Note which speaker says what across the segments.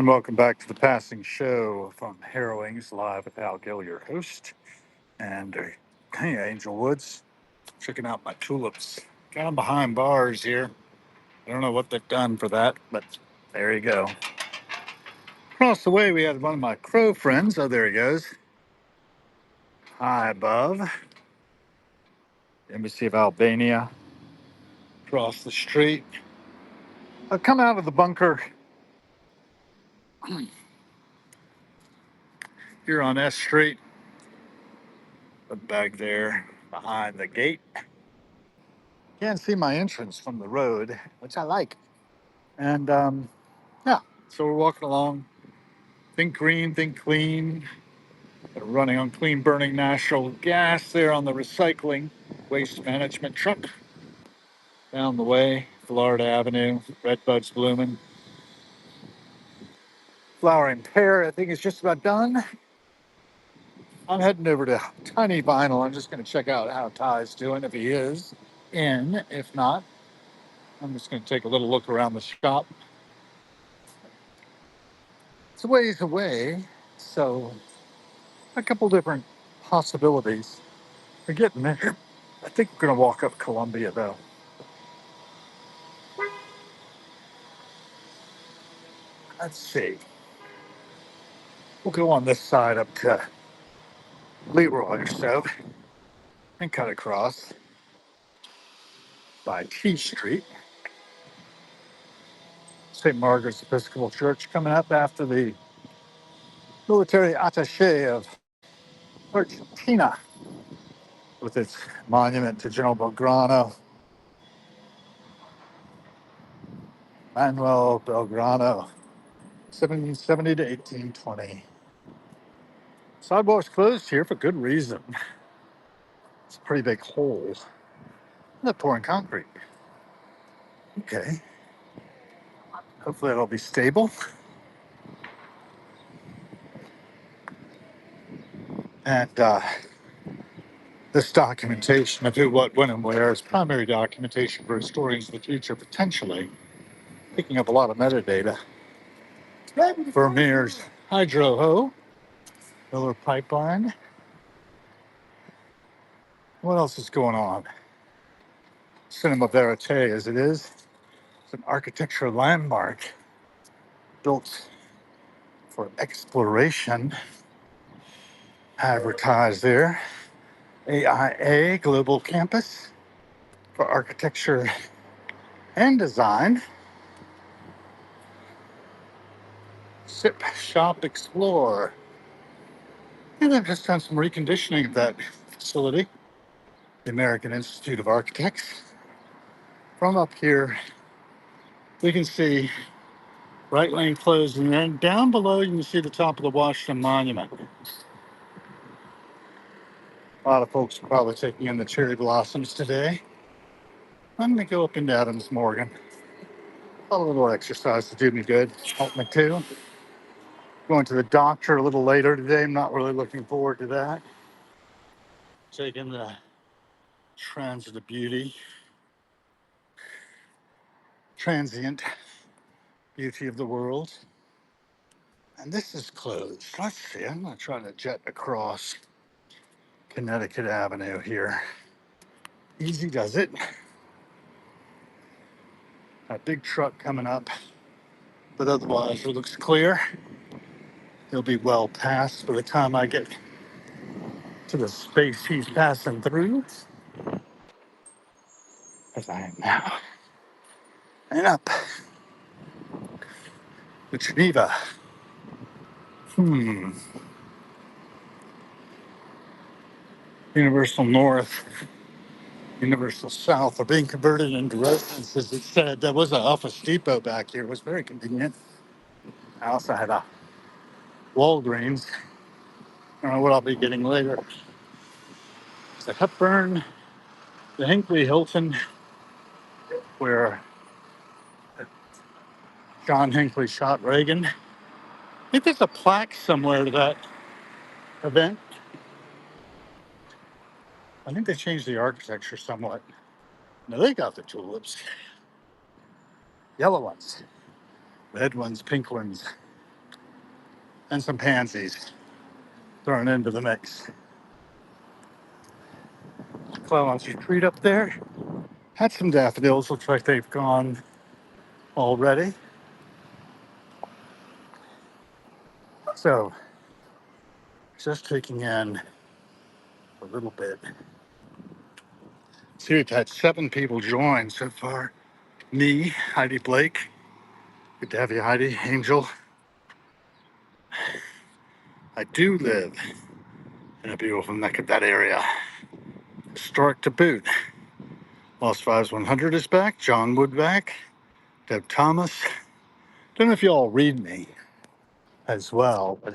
Speaker 1: And welcome back to the Passing Show from Harrowings, live with Hal Gill, your host. And hey, Angel Woods, checking out my tulips. Got them behind bars here. I don't know what they've done for that, but there you go. Across the way, we had one of my crow friends. Oh, there he goes. High above, Embassy of Albania. Across the street. I've come out of the bunker here on S Street. Put back there behind the gate. Can't see my entrance from the road, which I like. And yeah, so we're walking along. Think green, think clean. They're running on clean burning natural gas there on the recycling waste management truck. Down the way, Florida Avenue, red buds blooming. Flowering pear, I think, is just about done. I'm heading over to Tiny Vinyl. I'm just going to check out how Ty's doing, if he is in. If not, I'm just going to take a little look around the shop. It's a ways away, so a couple different possibilities. We're getting there. I think we're going to walk up Columbia, though. Let's see. We'll go on this side up to Leroy or so and cut across by T Street. St. Margaret's Episcopal Church coming up after the military attaché of Argentina with its monument to General Belgrano, Manuel Belgrano, 1770 to 1820. Sidewalks closed here for good reason. It's a pretty big hole. They're pouring concrete. Okay. Hopefully it'll be stable. And this documentation of who, what, when, and where is primary documentation for historians of the future, potentially picking up a lot of metadata. Vermeer's Hydro Ho, Miller Pipeline. What else is going on? Cinema Verite, as it is, it's an architecture landmark built for exploration, advertised there. AIA Global Campus for architecture and design. Sip, shop, explore. And I've just done some reconditioning of that facility, the American Institute of Architects. From up here, we can see right lane closed, and then down below you can see the top of the Washington Monument. A lot of folks are probably taking in the cherry blossoms today. I'm gonna go up into Adams Morgan. A little exercise to do me good, help me too. Going to the doctor a little later today. I'm not really looking forward to that. Taking the transit of beauty, transient beauty of the world. And this is closed. Let's see. I'm going to try to jet across Connecticut Avenue here. Easy does it. A big truck coming up, but otherwise it looks clear. He'll be well past by the time I get to the space he's passing through, as I am now. And up to Geneva. Universal North, Universal South are being converted into residences. It said there was an Office Depot back here. It was very convenient. I also had a Walgreens. I don't know what I'll be getting later. It's the Hepburn, the Hinckley Hilton, where John Hinckley shot Reagan. I think there's a plaque somewhere to that event. I think they changed the architecture somewhat. Now they got the tulips. Yellow ones, red ones, pink ones. and some pansies thrown into the mix. Clemens retreat up there. Had some daffodils. Looks like they've gone already. So just taking in a little bit. See, we've had 7 people join so far. Me, Heidi Blake. Good to have you, Heidi. Angel. I do live in a beautiful neck of that area. Historic to boot. Lost Fives 100 is back. John Wood back. Deb Thomas. Don't know if you all read me as well, but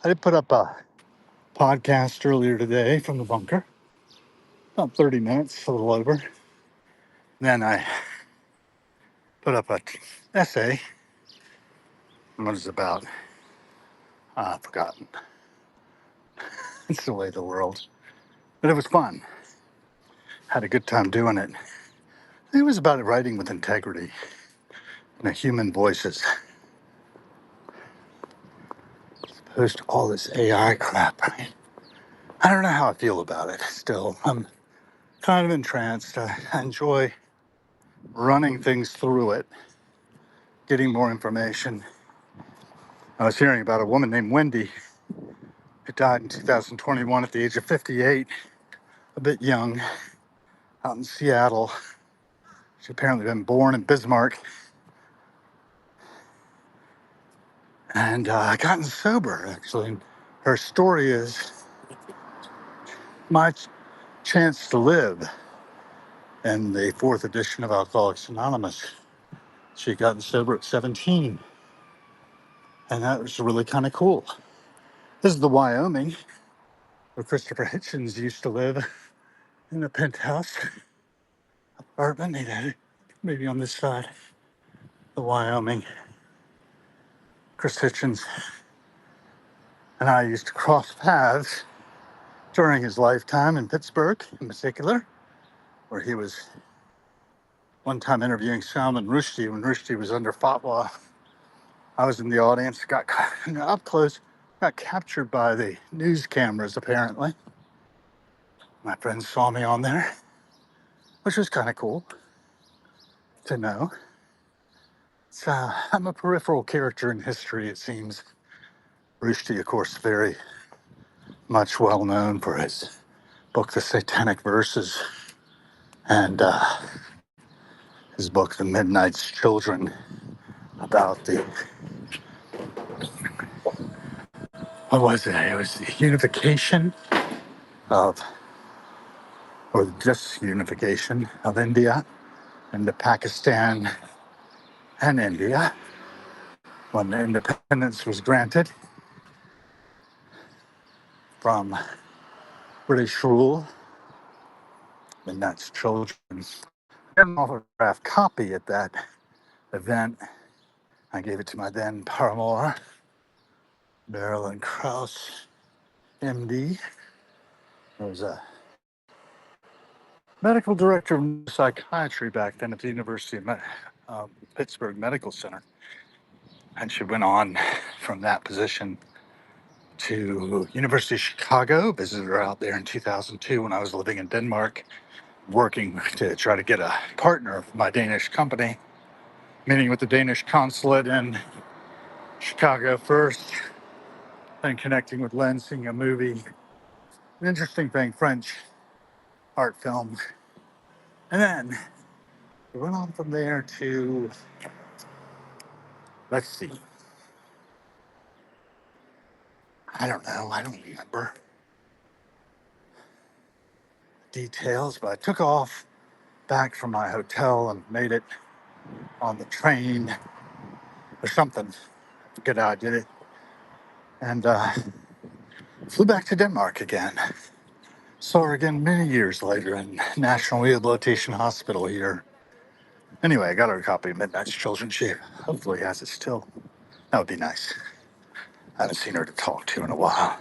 Speaker 1: I did put up a podcast earlier today from the bunker. About 30 minutes, a little over. Then I put up an essay. What is it about? I've forgotten. It's the way of the world. But it was fun. Had a good time doing it. It was about writing with integrity and a human voices. Opposed to all this AI crap. I don't know how I feel about it still. I'm kind of entranced. I enjoy running things through it, getting more information. I was hearing about a woman named Wendy who died in 2021 at the age of 58, a bit young, out in Seattle. She'd apparently been born in Bismarck and gotten sober, actually. And her story is my chance to live in the 4th edition of Alcoholics Anonymous. She'd gotten sober at 17, and that was really kind of cool. This is the Wyoming where Christopher Hitchens used to live in a penthouse apartment. He had it maybe on this side, the Wyoming. Chris Hitchens and I used to cross paths during his lifetime in Pittsburgh, in particular, where he was one time interviewing Salman Rushdie when Rushdie was under fatwa. I was in the audience, got up close, got captured by the news cameras, apparently. My friends saw me on there, which was kind of cool to know. So I'm a peripheral character in history, it seems. Rushdie, of course, very much well known for his book, The Satanic Verses, and his book, The Midnight's Children, about the, what was it? It was the unification of, or the disunification of India into Pakistan and India when independence was granted from British rule. Midnight's Children. I got an autographed copy at that event. I gave it to my then paramour, Marilyn Krauss, MD. I was a medical director of psychiatry back then at the University of Pittsburgh Medical Center. And she went on from that position to University of Chicago, visited her out there in 2002 when I was living in Denmark, working to try to get a partner for my Danish company, meeting with the Danish consulate in Chicago first, then connecting with Len, seeing a movie. An interesting thing, French art film. And then we went on from there to, let's see, I don't know, I don't remember details, but I took off back from my hotel and made it on the train or something. I forget how I did it. And flew back to Denmark again. Saw her again many years later in National Rehabilitation Hospital here. Anyway, I got her a copy of Midnight's Children. She hopefully has it still. That would be nice. I haven't seen her to talk to in a while.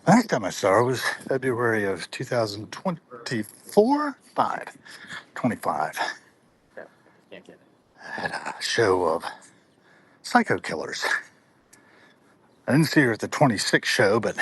Speaker 1: Last time I saw her was February of 2024? 25. At a show of psycho killers. I didn't see her at the 26 show, but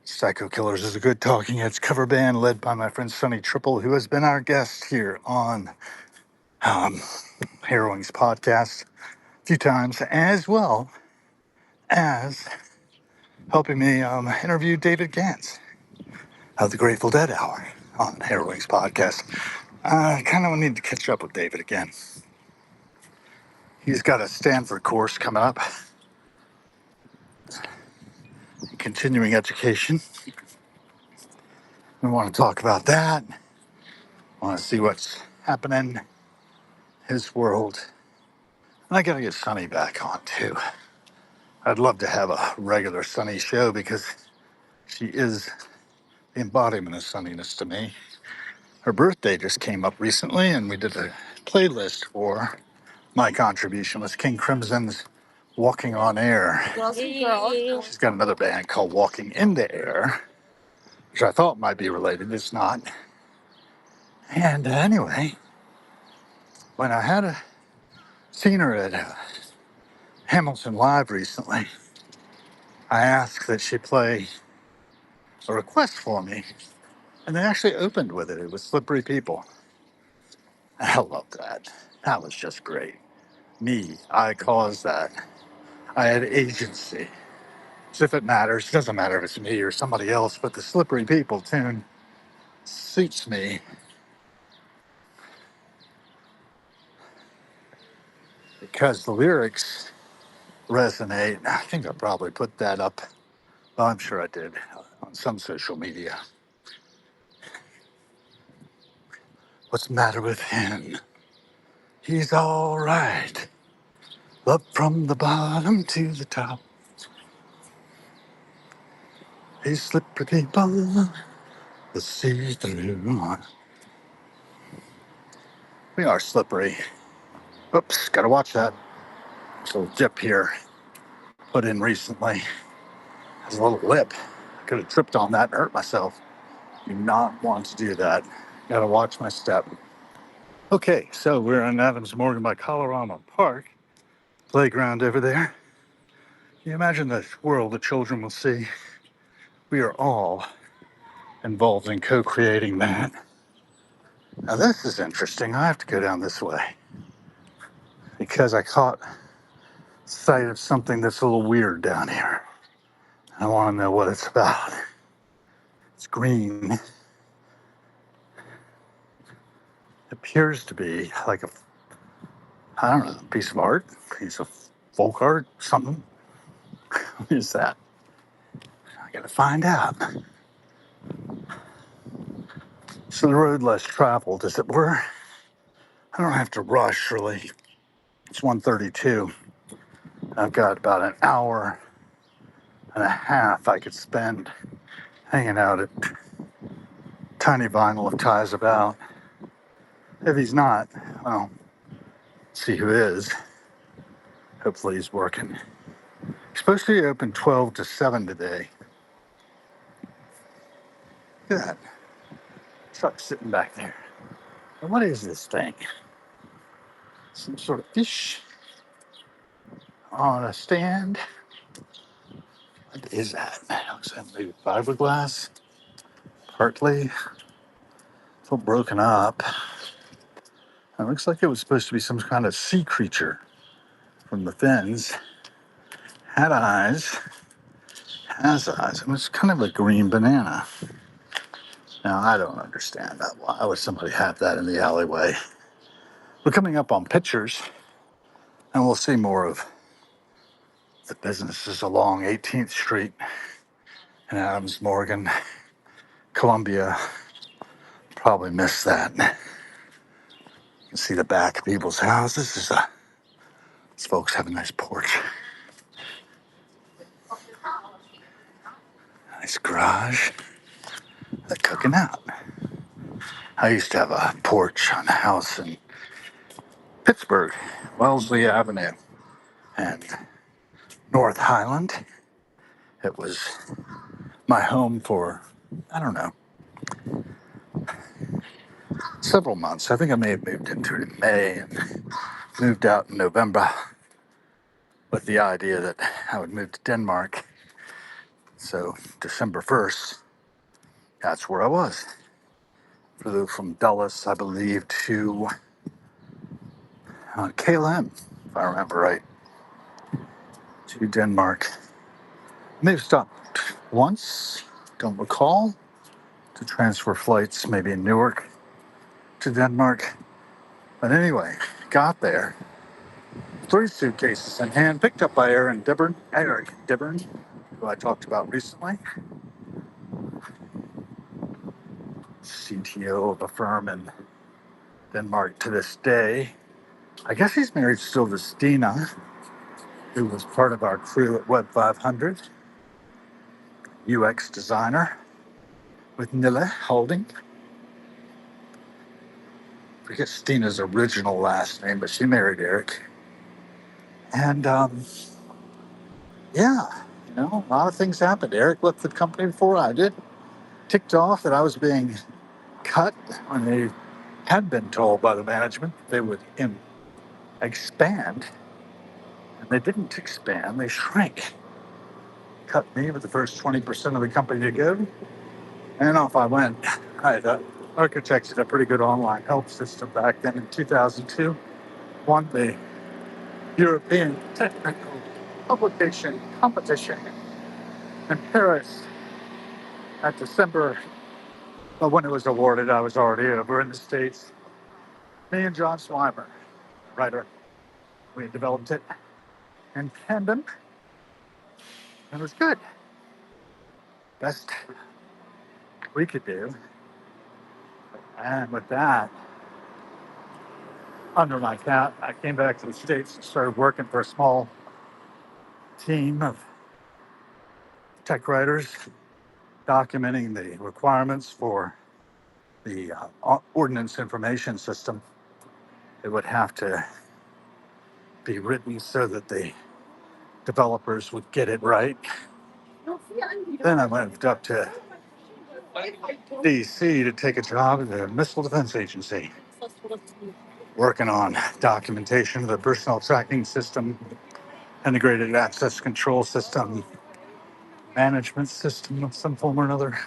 Speaker 1: Psycho Killers is a good Talking Heads cover band led by my friend Sonny Triple, who has been our guest here on Harrowing's podcast a few times, as well as helping me interview David Gantz of the Grateful Dead Hour on Harrowing's podcast. I kind of need to catch up with David again. He's got a Stanford course coming up, continuing education. We want to talk about that. I want to see what's happening in his world. And I got to get Sunny back on too. I'd love to have a regular Sunny show because she is the embodiment of sunniness to me. Her birthday just came up recently, and we did a playlist for my contribution was King Crimson's Walking on Air. She's got another band called Walking in the Air, which I thought might be related. It's not. And anyway, when I had seen her at Hamilton Live recently, I asked that she play a request for me, and they actually opened with it. It was Slippery People. I loved that. That was just great. Me, I caused that. I had agency. So if it matters, it doesn't matter if it's me or somebody else, but the Slippery People tune suits me because the lyrics resonate. I think I probably put that up. Well, I'm sure I did on some social media. What's the matter with him? He's all right. Up from the bottom to the top. These slippery people, the see through. We are slippery. Oops, gotta watch that. This little dip here put in recently. Has a little lip. I could have tripped on that and hurt myself. Do not want to do that. Gotta watch my step. Okay, so we're in Adams Morgan by Colorado Park. Playground over there. Can you imagine the world the children will see? We are all involved in co-creating that. Now this is interesting. I have to go down this way because I caught sight of something that's a little weird down here. I want to know what it's about. It's green. It appears to be like a, I don't know, piece of art, piece of folk art, something. What is that? I gotta find out. So the road less traveled, as it were. I don't have to rush, really. It's 1:32. I've got about an hour and a half I could spend hanging out at Tiny Vinyl if Ty's about. If he's not, well, see who is. Hopefully he's working. He's supposed to be open 12 to 7 today. Look at that truck sitting back there. And what is this thing? Some sort of fish on a stand. What is that? Looks like maybe fiberglass, partly. It's all broken up. It looks like it was supposed to be some kind of sea creature from the fins. Had eyes, has eyes. It was kind of a green banana. Now, I don't understand that. Why would somebody have that in the alleyway? We're coming up on pictures, and we'll see more of the businesses along 18th Street in Adams Morgan, Columbia. Probably missed that. You can see the back of people's houses. These folks have a nice porch. Nice garage. They're cooking out. I used to have a porch on a house in Pittsburgh, Wellesley Avenue, and North Highland. It was my home for, I don't know, several months. I think I may have moved into it in May and moved out in November. with the idea that I would move to Denmark. So December 1st, that's where I was. Flew from Dulles, I believe, to KLM, if I remember right, to Denmark. May have stopped once, don't recall, to transfer flights, maybe in Newark to Denmark. But anyway, got there. 3 suitcases in hand, picked up by Eric Dibburn, who I talked about recently, CTO of a firm in Denmark to this day. I guess he's married still to Stina, who was part of our crew at Web 500, UX designer with Nille Holding. I forget Stina's original last name, but she married Eric. And yeah, a lot of things happened. Eric left the company before I did. Ticked off that I was being cut when they had been told by the management they would expand. And they didn't expand, they shrank. Cut me with the first 20% of the company to go. And off I went. I had architected a pretty good online help system back then in 2002. Won the European Technical Publication Competition in Paris at December. But when it was awarded, I was already over in the States. Me and John Swimer, writer, we developed it in tandem. And it was good. Best we could do. And with that, under my cap, I came back to the States and started working for a small team of tech writers, documenting the requirements for the ordnance information system. It would have to be written so that the developers would get it right. Then I moved up to DC to take a job at the Missile Defense Agency, working on documentation of the personnel tracking system, integrated access control system, management system of some form or another.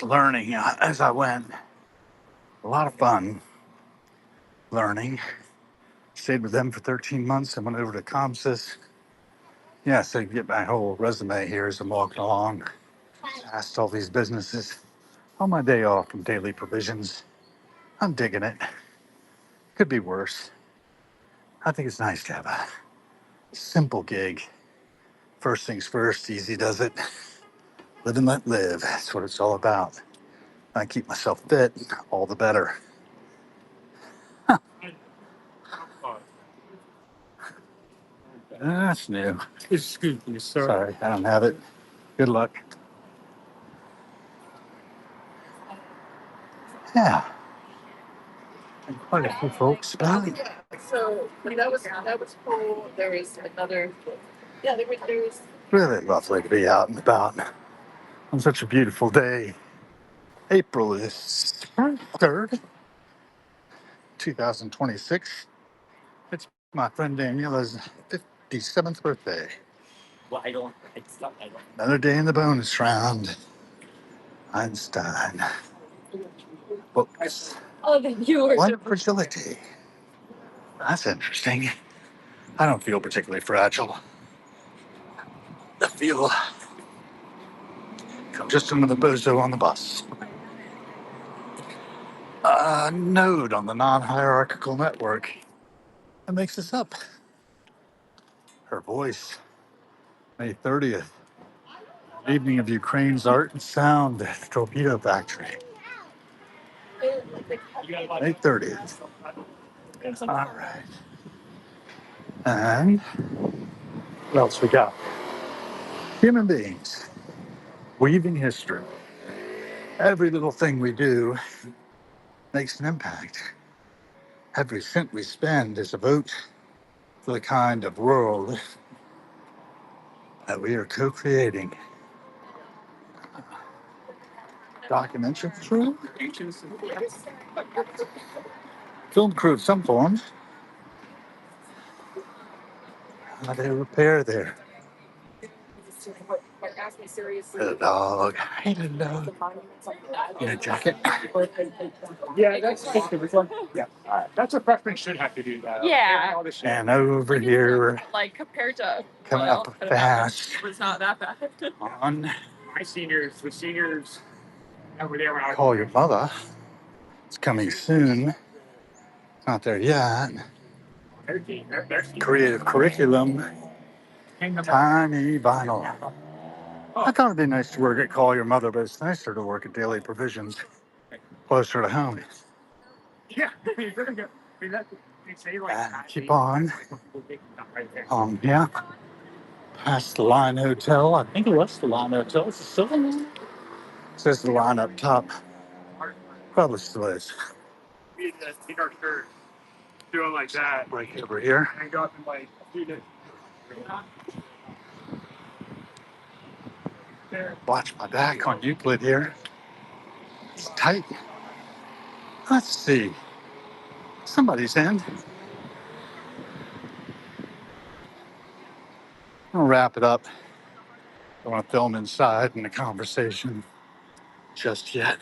Speaker 1: Learning as I went. A lot of fun learning. Stayed with them for 13 months and went over to ComSys. Yeah, so you get my whole resume here as I'm walking along. Asked all these businesses on my day off from daily provisions. I'm digging it. Could be worse. I think it's nice to have a simple gig. First things first, easy does it. Live and let live. That's what it's all about. I keep myself fit, all the better. That's new. Excuse me, sir. Sorry, I don't have it. Good luck. Yeah, and quite a few folks. So that was cool. There was another. Yeah, there was. Really lovely to be out and about on such a beautiful day. April is 3rd, 2026. It's my friend Daniela's 57th birthday. Well, I don't. Another day in the bonus round. Einstein. Books. Oh, then you were. What fragility? That's interesting. I don't feel particularly fragile. I feel I'm just another bozo on the bus. A node on the non-hierarchical network that makes this up. Her voice, May 30th, evening of Ukraine's art and sound torpedo factory. May 30th. All right. And what else we got? Human beings, weaving history. Every little thing we do makes an impact. Every cent we spend is a vote for the kind of world that we are co-creating. Documentary crew, film crew of some form, They repair there. Little dog. Hey, little dog. In a jacket.
Speaker 2: Yeah, that's yeah. That's a preference. Should have to do that. Yeah.
Speaker 1: And over here,
Speaker 2: Like compared to
Speaker 1: coming up fast.
Speaker 2: it's not that bad.
Speaker 1: On
Speaker 2: My seniors, the seniors over there when I was
Speaker 1: Call Your Mother. It's coming soon. Not there yet. Creative curriculum. Tiny vinyl. I thought it'd be nice to work at Call Your Mother, but it's nicer to work at Daily Provisions, closer to home.
Speaker 2: Yeah.
Speaker 1: And keep on. Yeah. Past the Line Hotel. I think it was the Line Hotel. Is it still the Line? It says the Line up top. Probably still is.
Speaker 2: In our church, doing like that.
Speaker 1: Break over here.
Speaker 2: And got in my student.
Speaker 1: Watch my back on Euclid here. It's tight. Let's see. Somebody's in. I'll wrap it up. I don't want to film inside in the conversation just yet.